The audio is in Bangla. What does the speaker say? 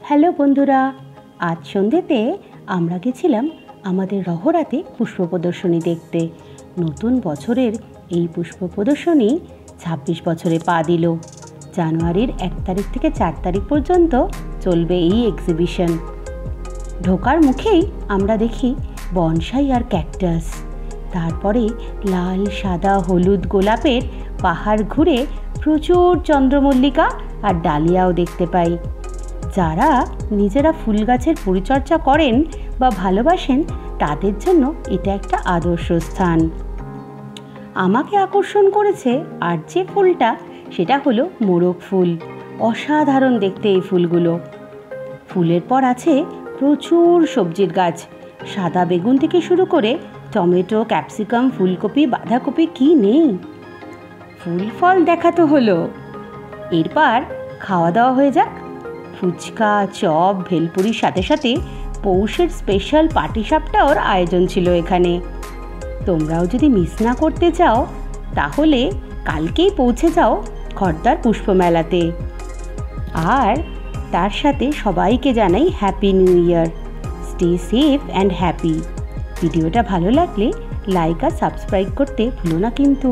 হ্যালো বন্ধুরা, আজ সন্ধ্যেতে আমরা গেছিলাম আমাদের রহরাতে পুষ্প প্রদর্শনী দেখতে। নতুন বছরের এই পুষ্প প্রদর্শনী ২৬ বছরে পা দিল। জানুয়ারির ১ তারিখ থেকে ৪ তারিখ পর্যন্ত চলবে এই এক্সিবিশন। ঢোকার মুখেই আমরা দেখি বনসাই আর ক্যাকটাস, তারপরে লাল, সাদা, হলুদ, গোলাপের পাহাড় ঘুরে প্রচুর চন্দ্রমল্লিকা আর ডালিয়াও দেখতে পাই। যারা নিজেরা ফুল গাছের পরিচর্যা করেন বা ভালোবাসেন তাদের জন্য এটা একটা আদর্শ স্থান। আমাকে আকর্ষণ করেছে আর যে ফুলটা, সেটা হলো মোরগ ফুল। অসাধারণ দেখতে এই ফুলগুলো। ফুলের পর আছে প্রচুর সবজির গাছ, সাদা বেগুন থেকে শুরু করে টমেটো, ক্যাপসিকাম, ফুলকপি, বাঁধাকপি, কি নেই। ফুল ফল দেখা তো হলো, এরপর খাওয়া দাওয়া হয়ে যাক। ফুচকা, চপ, ভেলপুরির সাথে সাথে পৌষের স্পেশাল পাটিসাপটার আয়োজন ছিল এখানে। তোমরাও যদি মিস না করতে চাও তাহলে কালকেই পৌঁছে যাও খড়দার পুষ্প মেলাতে। আর তার সাথে সবাইকে জানাই happy new year. Stay safe and happy. ভিডিওটা ভালো লাগলে লাইক আর সাবস্ক্রাইব করতে ভুলো না কিন্তু।